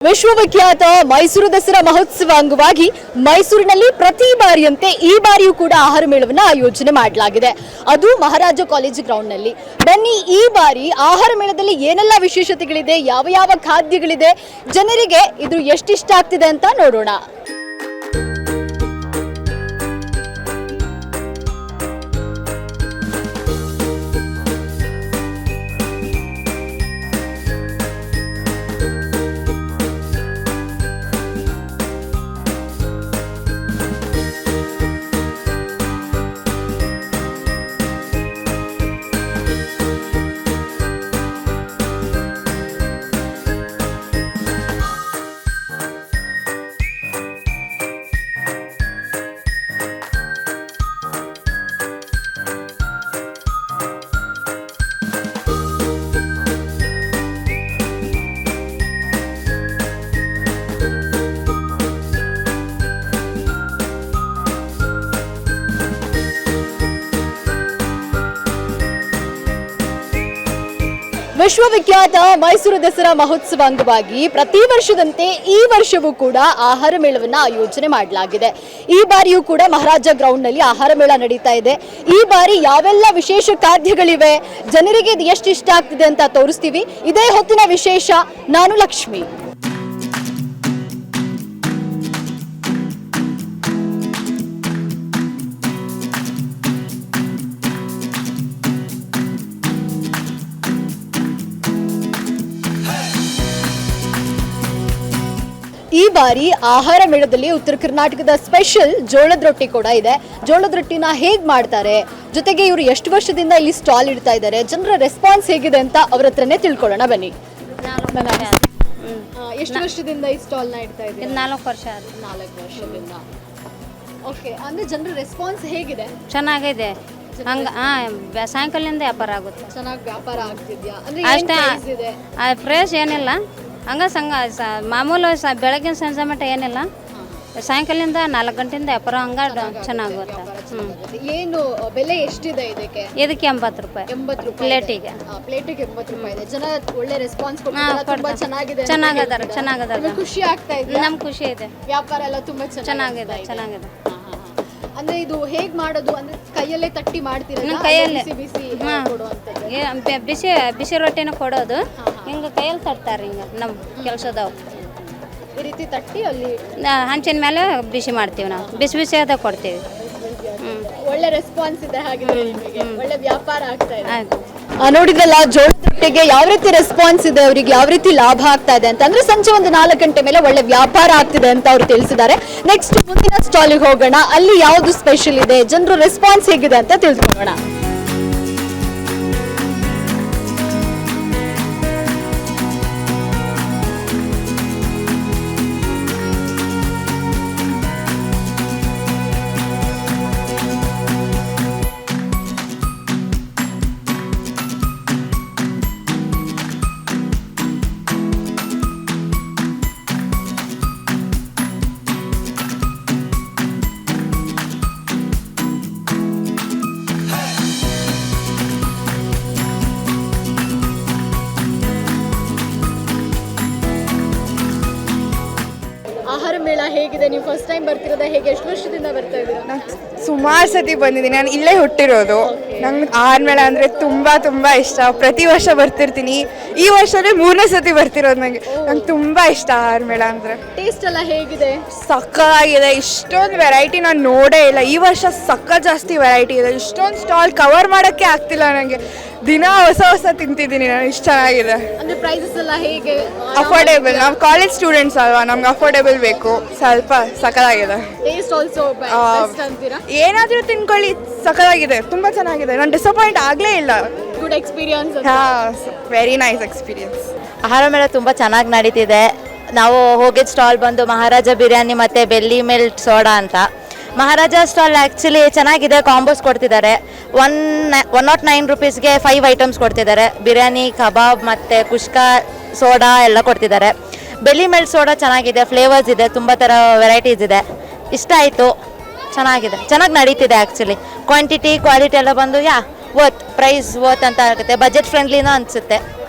ವಿಶ್ವವಿಖ್ಯಾತ ಮೈಸೂರು ದಸರಾ ಮಹೋತ್ಸವ ಅಂಗವಾಗಿ ಮೈಸೂರಿನಲ್ಲಿ ಪ್ರತಿ ಬಾರಿಯಂತೆ ಈ ಬಾರಿಯೂ ಕೂಡ ಆಹಾರ ಮೇಳವನ್ನು ಆಯೋಜನೆ ಮಾಡಲಾಗಿದೆ. ಅದು ಮಹಾರಾಜ ಕಾಲೇಜು ಗ್ರೌಂಡ್ನಲ್ಲಿ. ಬನ್ನಿ, ಈ ಬಾರಿ ಆಹಾರ ಮೇಳದಲ್ಲಿ ಏನೆಲ್ಲ ವಿಶೇಷತೆಗಳಿದೆ, ಯಾವ ಯಾವ ಖಾದ್ಯಗಳಿದೆ, ಜನರಿಗೆ ಇದು ಎಷ್ಟಿಷ್ಟ ಆಗ್ತಿದೆ ಅಂತ ನೋಡೋಣ. ವಿಶ್ವವಿಖ್ಯಾತ ಮೈಸೂರು ದಸರಾ ಮಹೋತ್ಸವ ಅಂಗವಾಗಿ ಪ್ರತಿ ವರ್ಷದಂತೆ ಈ ವರ್ಷವೂ ಕೂಡ ಆಹಾರ ಮೇಳವನ್ನು ಆಯೋಜನೆ ಮಾಡಲಾಗಿದೆ. ಈ ಬಾರಿಯೂ ಕೂಡ ಮಹಾರಾಜ ಗ್ರೌಂಡ್ನಲ್ಲಿ ಆಹಾರ ಮೇಳ ನಡೀತಾ ಇದೆ. ಈ ಬಾರಿ ಯಾವೆಲ್ಲ ವಿಶೇಷ ಖಾದ್ಯಗಳಿವೆ, ಜನರಿಗೆ ಇದು ಎಷ್ಟು ಇಷ್ಟ ಆಗ್ತಿದೆ ಅಂತ ತೋರಿಸ್ತೀವಿ. ಇದೇ ಹೊತ್ತಿನ ವಿಶೇಷ. ನಾನು ಲಕ್ಷ್ಮಿ. ಈ ಬಾರಿ ಆಹಾರ ಮೇಳದಲ್ಲಿ ಉತ್ತರ ಕರ್ನಾಟಕದ ಸ್ಪೆಷಲ್ ಜೋಳದ ರೊಟ್ಟಿ ಕೂಡ ಇದೆ. ಜೋಳದ ರೊಟ್ಟಿನ ಹೇಗೆ ಮಾಡ್ತಾರೆ, ಜೊತೆಗೆ ಇವರು ಎಷ್ಟು ವರ್ಷದಿಂದ ಇಲ್ಲಿ ಸ್ಟಾಲ್ ಇಡ್ತಾ ಇದ್ದಾರೆ, ಜನರ ರೆಸ್ಪಾನ್ಸ್ ಹೇಗಿದೆ ಅಂತ ಅವ್ರ ಹತ್ರನೇ ತಿಳ್ಕೊಳ್ಳೋಣ ಬನ್ನಿ. ಎಷ್ಟು ವರ್ಷದಿಂದ ಈ ಸ್ಟಾಲ್ನ ಇಡ್ತಾ ಇದ್ದೀವಿ? 4 ವರ್ಷ. 4 ವರ್ಷದಿಂದ. ಓಕೆ, ಅಂದ್ರೆ ಜನರ ರೆಸ್ಪಾನ್ಸ್ ಹೇಗಿದೆ? ಚೆನ್ನಾಗಿದೆ. ಹಂಗ ಸಾಯಂಕಾಲದಿಂದ ವ್ಯಾಪಾರ ಆಗುತ್ತೆ. ಚೆನ್ನಾಗಿ ವ್ಯಾಪಾರ ಆಗ್ತಿದ್ಯಾ? ಅಂದ್ರೆ ಅಷ್ಟೇ. ಇದೆ ಫ್ರೆಶ್ ಏನಿಲ್ಲ, ಹಂಗ ಮಾಮೂಲು ಬೆಳಗಿನ ಸಂಜೆ ಮಟ್ಟ ಏನಿಲ್ಲ. ಸಾಯಂಕಾಲದಿಂದ 4 ಗಂಟೆಯಿಂದ ವ್ಯಾಪಾರ ಹಂಗ ಚೆನ್ನಾಗುತ್ತೆ. ಏನು ಬೆಲೆ ಎಷ್ಟಿದೆ ಇದಕ್ಕೆ? ಇದಕ್ಕೆ 80 ರೂಪಾಯಿ. 80 ರೂಪಾಯಿ ಪ್ಲೇಟಿಗೆ. ಪ್ಲೇಟಿಗೆ 80 ರೂಪಾಯಿ ಇದೆ. ಜನ ಒಳ್ಳೆ ರೆಸ್ಪಾನ್ಸ್ ಕೊಡ್ತಾರೆ. ತುಂಬಾ ಚೆನ್ನಾಗಿದೆ. ಚೆನ್ನಾಗದಾರ. ಖುಷಿ ಆಗ್ತಾ ಇದೆ. ನಮ್ಗೆ ಖುಷಿ ಇದೆ. ವ್ಯಾಪಾರ ಎಲ್ಲ ತುಂಬಾ ಚೆನ್ನಾಗಿದೆ. ಅಂದ್ರೆ ಇದು ಹೇಗ್ ಮಾಡೋದು? ಅಂದ್ರೆ ಕೈಯಲ್ಲೇ ತಟ್ಟಿ ಮಾಡ್ತೀರಾ? ಕೈಯಲ್ಲೇ ಬಿಸಿ ಬಿಸಿ ರೊಟ್ಟಿನ ಕೊಡೋದು. ಹಿಂಗ ಕೈಯಲ್ಲಿ ತಟ್ತಾರೆ. ಹಿಂಗ ನಮ್ ಕೆಲಸದವ್ ಈ ರೀತಿ ತಟ್ಟಿ ಅಲ್ಲಿ ಹಂಚಿನ ಮೇಲೆ ಬಿಸಿ ಮಾಡ್ತೀವಿ. ನಾವು ಬಿಸಿ ಅದ ಕೊಡ್ತೀವಿ. ಒಳ್ಳೆ ರೆಸ್ಪಾನ್ಸ್ ಇದೆ. ಹಾಗಿದ್ರೆ ನಿಮಗೆ ಒಳ್ಳೆ ವ್ಯಾಪಾರ ಆಗ್ತಾ ಇದೆ. ನೋಡಿದ್ರಲ್ಲ, ಜೋಳದ ರೊಟ್ಟಿಗೆ ಯಾವ ರೀತಿ ರೆಸ್ಪಾನ್ಸ್ ಇದೆ, ಅವರಿಗೆ ಯಾವ ರೀತಿ ಲಾಭ ಆಗ್ತಾ ಇದೆ ಅಂತ. ಅಂದ್ರೆ ಸಂಜೆ ಒಂದು 4 ಗಂಟೆ ಮೇಲೆ ಒಳ್ಳೆ ವ್ಯಾಪಾರ ಆಗ್ತಿದೆ ಅಂತ ಅವ್ರು ತಿಳಿಸಿದ್ದಾರೆ. ನೆಕ್ಸ್ಟ್ ಮುಂದಿನ ಸ್ಟಾಲಿಗೆ ಹೋಗೋಣ. ಅಲ್ಲಿ ಯಾವುದು ಸ್ಪೆಷಲ್ ಇದೆ, ಜನರ ರೆಸ್ಪಾನ್ಸ್ ಹೇಗಿದೆ ಅಂತ ತಿಳ್ಕೊಳ್ಳೋಣ. ಆಹಾರ ಮೇಳ ಹೇಗಿದೆ? ನೀವು ಫಸ್ಟ್ ಟೈಮ್ ಬರ್ತಿರೋದಾ? ಹೇಗೆ, ಎಷ್ಟು ವರ್ಷದಿಂದ ಬರ್ತಾ ಇದ್ದೀರಾ? ನಾನು ಸುಮಾರು ಸತಿ ಬಂದಿದ್ದೀನಿ. ನಾನು ಇಲ್ಲೇ ಹುಟ್ಟಿರೋದು. ನಂಗೆ ಆಹಾರ ಮೇಳ ಅಂದರೆ ತುಂಬ ಇಷ್ಟ. ಪ್ರತಿ ವರ್ಷ ಬರ್ತಿರ್ತೀನಿ. ಈ ವರ್ಷನೇ 3ನೇ ಸತಿ ಬರ್ತಿರೋದು. ನಂಗೆ ತುಂಬ ಇಷ್ಟ ಆಹಾರ ಮೇಳ ಅಂದರೆ. ಟೇಸ್ಟ್ ಎಲ್ಲ ಹೇಗಿದೆ? ಸಕ್ಕತ್ತಾಗಿದೆ. ಇಷ್ಟೊಂದು ವೆರೈಟಿ ನಾನು ನೋಡೇ ಇಲ್ಲ. ಈ ವರ್ಷ ಜಾಸ್ತಿ ವೆರೈಟಿ ಇದೆ. ಇಷ್ಟೊಂದು ಸ್ಟಾಲ್ ಕವರ್ ಮಾಡೋಕ್ಕೆ ಆಗ್ತಿಲ್ಲ ನನಗೆ. ದಿನ ಹೊಸ ತಿಂತಿದ್ದೀನಿ ನಾನು. ಇಷ್ಟು ಚೆನ್ನಾಗಿದೆ. ಅಂದ್ರೆ ಪ್ರೈಸಸ್ ಎಲ್ಲ ಹೇಗೆ? ಅಫೋರ್ಡೇಬಲ್. ನಾವು ಕಾಲೇಜ್ ಸ್ಟೂಡೆಂಟ್ಸ್ ಅಲ್ವಾ, ನಮ್ಗೆ ಅಫೋರ್ಡೇಬಲ್ ಬೇಕು. ಸ್ವಲ್ಪ ಸಕ್ಕತ್ತಾಗಿದೆ. ಟೇಸ್ಟ್ ಆಲ್ಸೋ ಬೆಸ್ಟ್ ಅಂತೀರಾ? ಏನಾದರೂ ತಿನ್ಕೊಳ್ಳಿ, ಸಕ್ಕತ್ತಾಗಿದೆ. ತುಂಬ ಚೆನ್ನಾಗಿದೆ. ನಾನು ಡಿಸಪಾಯಿಂಟ್ ಆಗಲೇ ಇಲ್ಲ. Good experience. Very nice experience. ಆಹಾರ ಮೇಳ ತುಂಬ ಚೆನ್ನಾಗಿ ನಡೀತಿದೆ. ನಾವು ಹೋಗಿದ್ದ ಸ್ಟಾಲ್ ಬಂದು ಮಹಾರಾಜ ಬಿರಿಯಾನಿ ಮತ್ತು ಬೆಲ್ಲಿ ಮಿಲ್ಟ್ ಸೋಡಾ ಅಂತ. ಮಹಾರಾಜ ಸ್ಟಾಲ್ ಆ್ಯಕ್ಚುಲಿ ಚೆನ್ನಾಗಿದೆ. ಕಾಂಬೋಸ್ ಕೊಡ್ತಿದ್ದಾರೆ. 109 ರುಪೀಸ್ಗೆ 5 ಐಟಮ್ಸ್ ಕೊಡ್ತಿದ್ದಾರೆ. ಬಿರಿಯಾನಿ, ಕಬಾಬ್ ಮತ್ತು ಕುಷ್ಕಾ, ಸೋಡಾ ಎಲ್ಲ ಕೊಡ್ತಿದ್ದಾರೆ. ಬೆಲ್ಲಿ ಮಿಲ್ಟ್ ಸೋಡಾ ಚೆನ್ನಾಗಿದೆ. ಫ್ಲೇವರ್ಸ್ ಇದೆ, ತುಂಬ ಥರ ವೆರೈಟೀಸ್ ಇದೆ. ಇಷ್ಟ ಆಯಿತು. ಚೆನ್ನಾಗಿದೆ, ಚೆನ್ನಾಗಿ ನಡೀತಿದೆ. ಆ್ಯಕ್ಚುಲಿ ಕ್ವಾಂಟಿಟಿ ಕ್ವಾಲಿಟಿ ಎಲ್ಲ ಬಂದು ಪ್ರೈಸ್ ವರ್ತ್ ಅಂತ ಆಗುತ್ತೆ. ಬಜೆಟ್ ಫ್ರೆಂಡ್ಲಿನೂ ಅನಿಸುತ್ತೆ.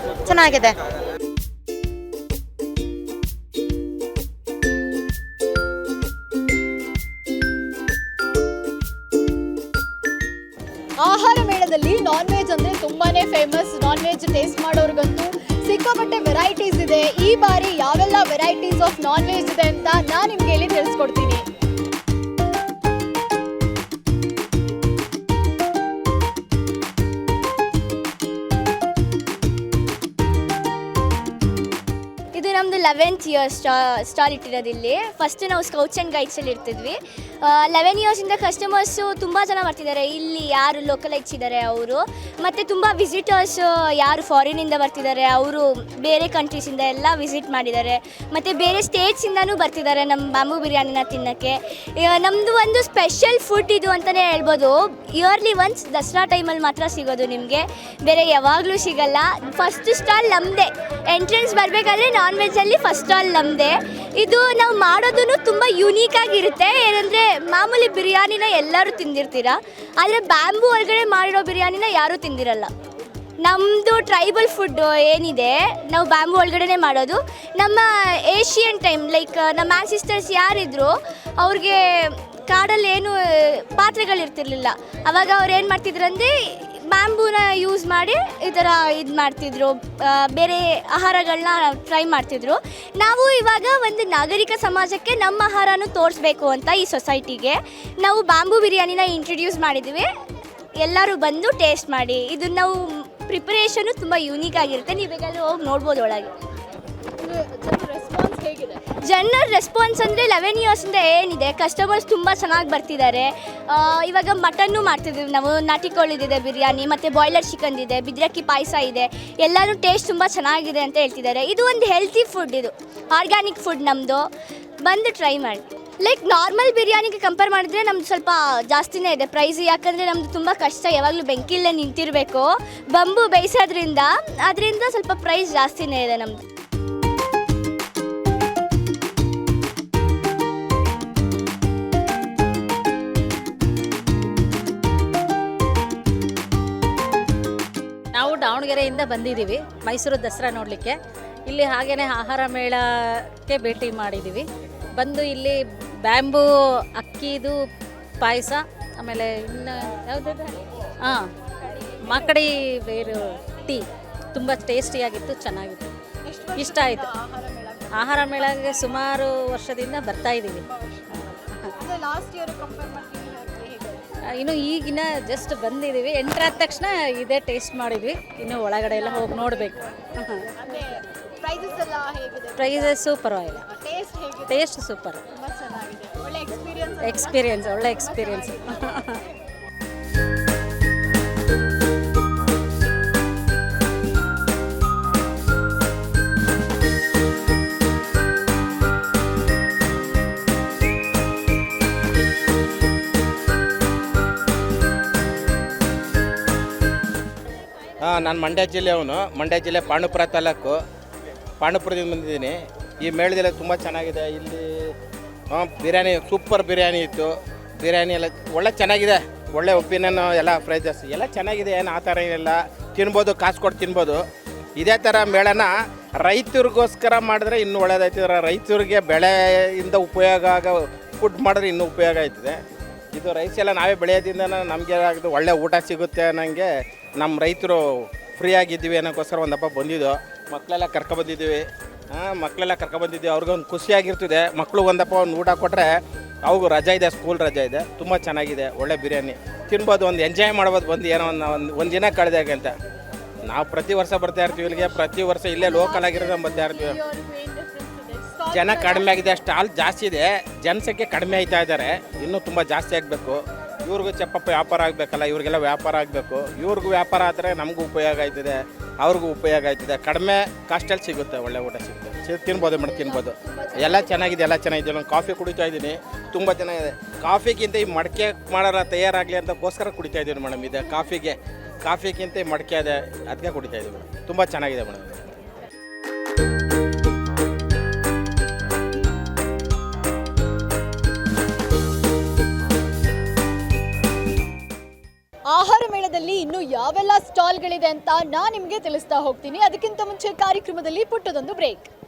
ಚೆನ್ನಾಗಿದೆ. ಮೇಳದಲ್ಲಿ ನಾನ್ ವೆಜ್ ಅಂದ್ರೆ ತುಂಬಾನೇ ಫೇಮಸ್. ನಾನ್ ವೆಜ್ ಟೇಸ್ಟ್ ಮಾಡೋರ್ಗಂತೂ ಸಿಕ್ಕಾಪಟ್ಟೆ ವೆರೈಟೀಸ್ ಇದೆ. ಈ ಬಾರಿ ಯಾವೆಲ್ಲ ವೆರೈಟೀಸ್ ಆಫ್ ನಾನ್ ವೆಜ್ ಇದೆ ಅಂತ ನಾನು ನಿಮ್ಗೆ ಇಲ್ಲಿ ತಿಳಿಸ್ಕೊಡ್ತೀನಿ. ಇದು ನಮ್ಮದು 11th ಇಯರ್ ಸ್ಟಾಲ್ ಇಟ್ಟಿರೋದು ಇಲ್ಲಿ. ಫಸ್ಟ್ ನಾವು ಸ್ಕೌಟ್ಸ್ ಆ್ಯಂಡ್ ಗೈಡ್ಸಲ್ಲಿ ಇರ್ತಿದ್ವಿ. 11 ಇಯರ್ಸಿಂದ ಕಸ್ಟಮರ್ಸು ತುಂಬ ಜನ ಬರ್ತಿದ್ದಾರೆ. ಇಲ್ಲಿ ಯಾರು ಲೋಕಲೈಟ್ಸ್ ಇದ್ದಾರೆ ಅವರು, ಮತ್ತು ತುಂಬ ವಿಸಿಟರ್ಸ್ ಯಾರು ಫಾರಿನಿಂದ ಬರ್ತಿದ್ದಾರೆ ಅವರು ಬೇರೆ ಕಂಟ್ರೀಸಿಂದ ಎಲ್ಲ ವಿಸಿಟ್ ಮಾಡಿದ್ದಾರೆ. ಮತ್ತು ಬೇರೆ ಸ್ಟೇಟ್ಸಿಂದನೂ ಬರ್ತಿದ್ದಾರೆ ನಮ್ಮ ಬ್ಯಾಂಬೂ ಬಿರಿಯಾನಿನ ತಿನ್ನೋಕ್ಕೆ. ನಮ್ಮದು ಒಂದು ಸ್ಪೆಷಲ್ ಫುಡ್ ಇದು ಅಂತಲೇ ಹೇಳ್ಬೋದು. ಇಯರ್ಲಿ ಒನ್ಸ್ ದಸರಾ ಟೈಮಲ್ಲಿ ಮಾತ್ರ ಸಿಗೋದು ನಿಮಗೆ, ಬೇರೆ ಯಾವಾಗಲೂ ಸಿಗಲ್ಲ. ಫಸ್ಟ್ ಸ್ಟಾಲ್ ನಮ್ಮದೇ. ಎಂಟ್ರೆನ್ಸ್ ಬರಬೇಕಾದ್ರೆ ನಾನ್ ವೆಜ್ಜಲ್ಲಿ ಫಸ್ಟ್ ಸ್ಟಾಲ್ ನಮ್ಮದೇ. ಇದು ನಾವು ಮಾಡೋದು ತುಂಬ ಯುನೀಕಾಗಿರುತ್ತೆ. ಏನಂದರೆ ಮಾಮೂಲಿ ಬಿರಿಯಾನಿನ ಎಲ್ಲರೂ ತಿಂದಿರ್ತೀರ, ಆದರೆ ಬ್ಯಾಂಬೂ ಒಳಗಡೆ ಮಾಡಿರೋ ಬಿರಿಯಾನಿನ ಯಾರೂ ತಿಂದಿರಲ್ಲ. ನಮ್ಮದು ಟ್ರೈಬಲ್ ಫುಡ್ಡು ಏನಿದೆ ನಾವು ಬ್ಯಾಂಬೂ ಒಳಗಡೆ ಮಾಡೋದು. ನಮ್ಮ ಏಷಿಯನ್ ಟೈಮ್ ಲೈಕ್ ನಮ್ಮ ಆನ್ಸಿಸ್ಟರ್ಸ್ ಯಾರಿದ್ರು ಅವ್ರಿಗೆ ಕಾಡಲ್ಲಿ ಏನು ಪಾತ್ರೆಗಳಿರ್ತಿರ್ಲಿಲ್ಲ. ಆವಾಗ ಅವ್ರು ಏನು ಮಾಡ್ತಿದ್ರು ಅಂದರೆ ಬ್ಯಾಂಬೂನ ಯೂಸ್ ಮಾಡಿ ಈ ಥರ ಇದು ಮಾಡ್ತಿದ್ರು, ಬೇರೆ ಆಹಾರಗಳನ್ನ ಟ್ರೈ ಮಾಡ್ತಿದ್ರು. ನಾವು ಇವಾಗ ಒಂದು ನಾಗರಿಕ ಸಮಾಜಕ್ಕೆ ನಮ್ಮ ಆಹಾರನೂ ತೋರಿಸ್ಬೇಕು ಅಂತ ಈ ಸೊಸೈಟಿಗೆ ನಾವು ಬ್ಯಾಂಬೂ ಬಿರಿಯಾನಿನ ಇಂಟ್ರಡ್ಯೂಸ್ ಮಾಡಿದ್ವಿ. ಎಲ್ಲರೂ ಬಂದು ಟೇಸ್ಟ್ ಮಾಡಿ. ಇದು ನಾವು ಪ್ರಿಪರೇಷನು ತುಂಬ ಯೂನಿಕ್ ಆಗಿರುತ್ತೆ. ನೀವೆಲ್ಲರೂ ಹೋಗಿ ನೋಡ್ಬೋದು ಒಳಗೆ. ರೆಸ್ಪಾನ್ಸ್ ಹೇಗಿದೆ? ಜನರ ರೆಸ್ಪಾನ್ಸ್ ಅಂದರೆ 11 ಇಯರ್ಸಿಂದ ಏನಿದೆ ಕಸ್ಟಮರ್ಸ್ ತುಂಬ ಚೆನ್ನಾಗಿ ಬರ್ತಿದ್ದಾರೆ. ಇವಾಗ ಮಟನ್ನು ಮಾಡ್ತಿದ್ದೀವಿ ನಾವು, ನಾಟಿ ಕೋಳಿದಿದೆ ಬಿರಿಯಾನಿ, ಮತ್ತು ಬಾಯ್ಲರ್ ಚಿಕನ್ ಇದೆ, ಬಿದ್ರಕ್ಕಿ ಪಾಯಸ ಇದೆ. ಎಲ್ಲರೂ ಟೇಸ್ಟ್ ತುಂಬ ಚೆನ್ನಾಗಿದೆ ಅಂತ ಹೇಳ್ತಿದ್ದಾರೆ. ಇದು ಒಂದು ಹೆಲ್ತಿ ಫುಡ್, ಇದು ಆರ್ಗ್ಯಾನಿಕ್ ಫುಡ್ ನಮ್ಮದು. ಬಂದು ಟ್ರೈ ಮಾಡಿ. ಲೈಕ್ ನಾರ್ಮಲ್ ಬಿರಿಯಾನಿಗೆ ಕಂಪೇರ್ ಮಾಡಿದ್ರೆ ನಮ್ದು ಸ್ವಲ್ಪ ಜಾಸ್ತಿನೇ ಇದೆ ಪ್ರೈಸ್. ಯಾಕಂದರೆ ನಮ್ಮದು ತುಂಬ ಕಷ್ಟ, ಯಾವಾಗಲೂ ಬೆಂಕಿಲ್ಲೇ ನಿಂತಿರಬೇಕು, ಬಂಬು ಬೇಯಿಸೋದ್ರಿಂದ ಅದರಿಂದ ಸ್ವಲ್ಪ ಪ್ರೈಸ್ ಜಾಸ್ತಿನೇ ಇದೆ ನಮ್ಮದು. ನಾವು ದಾವಣಗೆರೆಯಿಂದ ಬಂದಿದ್ದೀವಿ ಮೈಸೂರು ದಸರಾ ನೋಡಲಿಕ್ಕೆ. ಇಲ್ಲಿ ಹಾಗೆಯೇ ಆಹಾರ ಮೇಳಕ್ಕೆ ಭೇಟಿ ಮಾಡಿದ್ದೀವಿ. ಬಂದು ಇಲ್ಲಿ ಬ್ಯಾಂಬೂ ಅಕ್ಕಿದು ಪಾಯಸ, ಆಮೇಲೆ ಇನ್ನು ಯಾವುದಿದೆ ಮಾಕಡಿ ಬೇರು ಟೀ ತುಂಬ ಟೇಸ್ಟಿಯಾಗಿತ್ತು, ಚೆನ್ನಾಗಿತ್ತು, ಇಷ್ಟ ಆಯಿತು. ಆಹಾರ ಮೇಳಕ್ಕೆ ಸುಮಾರು ವರ್ಷದಿಂದ ಬರ್ತಾ ಇದ್ದೀವಿ. ಲಾಸ್ಟ್ ಇಯರ್ ಕಂಪೇರ್ ಮಾಡ್ತೀನಿ ಇನ್ನು ಈಗಿನ ಜಸ್ಟ್ ಬಂದಿದ್ದೀವಿ. ಎಂಟ್ರಾದ ತಕ್ಷಣ ಇದೇ ಟೇಸ್ಟ್ ಮಾಡಿದ್ವಿ. ಇನ್ನು ಒಳಗಡೆ ಎಲ್ಲ ಹೋಗಿ ನೋಡಬೇಕು. ಪ್ರೈಸಸ್ ಎಲ್ಲ ಹೇಗಿದೆ? ಪ್ರೈಸಸ್ಸು ಪರವಾಗಿಲ್ಲ, ಟೇಸ್ಟ್ ಹೇಗಿದೆ? ಟೇಸ್ಟ್ ಸೂಪರ್, ತುಂಬ ಚೆನ್ನಾಗಿದೆ. ಒಳ್ಳೆ ಎಕ್ಸ್ಪೀರಿಯನ್ಸ್. ಎಕ್ಸ್ಪೀರಿಯನ್ಸ್, ಒಳ್ಳೆ ಎಕ್ಸ್ಪೀರಿಯನ್ಸ್. ನಾನು ಮಂಡ್ಯ ಜಿಲ್ಲೆಯವನು. ಮಂಡ್ಯ ಜಿಲ್ಲೆ ಪಾಂಡುಪುರ ತಾಲೂಕು, ಪಾಂಡುಪುರದಿಂದ ಬಂದಿದ್ದೀನಿ. ಈ ಮೇಳದಲ್ಲಿ ತುಂಬ ಚೆನ್ನಾಗಿದೆ. ಇಲ್ಲಿ ಬಿರಿಯಾನಿ ಸೂಪರ್ ಬಿರಿಯಾನಿ ಇತ್ತು. ಬಿರಿಯಾನಿ ಎಲ್ಲ ಒಳ್ಳೆ ಚೆನ್ನಾಗಿದೆ, ಒಳ್ಳೆ ಒಪಿನಿಯನ್, ಎಲ್ಲ ಪ್ರೈಸಸ್ ಎಲ್ಲ ಚೆನ್ನಾಗಿದೆ. ಏನು ಆ ಥರ ಏನಿಲ್ಲ, ತಿನ್ಬೋದು, ಕಾಸು ಕೊಟ್ಟು ತಿನ್ಬೋದು. ಇದೇ ಥರ ಮೇಳನ ರೈತರಿಗೋಸ್ಕರ ಮಾಡಿದ್ರೆ ಇನ್ನೂ ಒಳ್ಳೇದಾಯ್ತದೆ. ರೈತರಿಗೆ ಬೆಳೆಯಿಂದ ಉಪಯೋಗ ಆಗೋ ಫುಡ್ ಮಾಡಿದ್ರೆ ಇನ್ನೂ ಉಪಯೋಗ ಆಯ್ತದೆ. ಇದು ರೈಸ್ ಎಲ್ಲ ನಾವೇ ಬೆಳೆಯೋದ್ರಿಂದ ನಮಗೆ ಆಗೋದು ಒಳ್ಳೆ ಊಟ ಸಿಗುತ್ತೆ ಅನ್ನೋಂಗೆ ನಮ್ಮ ರೈತರು ಫ್ರೀಯಾಗಿದ್ದೀವಿ ಅನ್ನೋಕ್ಕೋಸ್ಕರ ಒಂದಪ್ಪ ಬಂದಿದ್ದು. ಮಕ್ಕಳೆಲ್ಲ ಕರ್ಕೊಬಂದಿದ್ದೀವಿ. ಮಕ್ಕಳೆಲ್ಲ ಕರ್ಕೊಬಂದಿದ್ದೀವಿ. ಅವ್ರಿಗೊಂದು ಖುಷಿಯಾಗಿರ್ತದೆ. ಮಕ್ಕಳು ಒಂದಪ್ಪ ಒಂದು ಊಟ ಕೊಟ್ಟರೆ ಅವ್ರಿಗೂ ರಜೆ ಇದೆ, ಸ್ಕೂಲ್ ರಜೆ ಇದೆ. ತುಂಬ ಚೆನ್ನಾಗಿದೆ, ಒಳ್ಳೆ ಬಿರಿಯಾನಿ ತಿನ್ಬೋದು, ಒಂದು ಎಂಜಾಯ್ ಮಾಡ್ಬೋದು. ಬಂದು ಏನೋ ಒಂದು ದಿನ ಕಳೆದಾಗೆ ಅಂತ ನಾವು ಪ್ರತಿ ವರ್ಷ ಬರ್ತಾ ಇರ್ತೀವಿ ಇಲ್ಲಿಗೆ. ಪ್ರತಿ ವರ್ಷ ಇಲ್ಲೇ ಲೋಕಲ್ ಆಗಿರೋದು ಬರ್ತಾ ಇರ್ತೀವಿ. ಜನ ಕಡಿಮೆ ಆಗಿದೆ, ಸ್ಟಾಲ್ ಜಾಸ್ತಿ ಇದೆ, ಜನಸಂಖ್ಯೆ ಕಡಿಮೆ ಆಯ್ತಾ ಇದ್ದಾರೆ. ಇನ್ನೂ ತುಂಬ ಜಾಸ್ತಿ ಆಗಬೇಕು. ಇವ್ರಿಗೂ ಚಪ್ಪಪ್ಪ ವ್ಯಾಪಾರ ಆಗಬೇಕಲ್ಲ, ಇವ್ರಿಗೆಲ್ಲ ವ್ಯಾಪಾರ ಆಗಬೇಕು. ಇವ್ರಿಗೂ ವ್ಯಾಪಾರ ಆದರೆ ನಮಗೂ ಉಪಯೋಗ ಆಯ್ತದೆ, ಅವ್ರಿಗೂ ಉಪಯೋಗ ಆಯ್ತದೆ. ಕಡಿಮೆ ಕಾಸ್ಟಲ್ಲಿ ಸಿಗುತ್ತೆ, ಒಳ್ಳೆ ಊಟ ಸಿಗುತ್ತೆ, ತಿನ್ಬೋದು ಮೇಡಮ್, ತಿನ್ಬೋದು. ಎಲ್ಲ ಚೆನ್ನಾಗಿದೆ, ಎಲ್ಲ ಚೆನ್ನಾಗಿದೆ. ನಾನು ಕಾಫಿ ಕುಡಿತಾ ಇದ್ದೀನಿ, ತುಂಬ ಚೆನ್ನಾಗಿದೆ. ಕಾಫಿಗಿಂತ ಈ ಮಡಿಕೆ ಮಾಡೋರ ತಯಾರಾಗಲಿ ಅಂತಕ್ಕೋಸ್ಕರ ಕುಡಿತಾ ಇದ್ದೀನಿ ಮೇಡಮ್. ಇದೆ ಕಾಫಿಗಿಂತ ಈ ಮಡಿಕೆ ಇದೆ, ಅದಕ್ಕೆ ಕುಡಿತಾ ಇದ್ದೀವಿ ಮೇಡಮ್. ತುಂಬ ಚೆನ್ನಾಗಿದೆ ಮೇಡಮ್. ಆಹಾರ ಮೇಳದಲ್ಲಿ ಇನ್ನು ಯಾವೆಲ್ಲ ಸ್ಟಾಲ್ಗಳಿದೆ ಅಂತ ನಾನು ನಿಮಗೆ ತಿಳಿಸ್ತಾ ಹೋಗ್ತೀನಿ. ಅದಕ್ಕಿಂತ ಮುಂಚೆ ಕಾರ್ಯಕ್ರಮದಲ್ಲಿ ಪುಟ್ಟದೊಂದು ಬ್ರೇಕ್.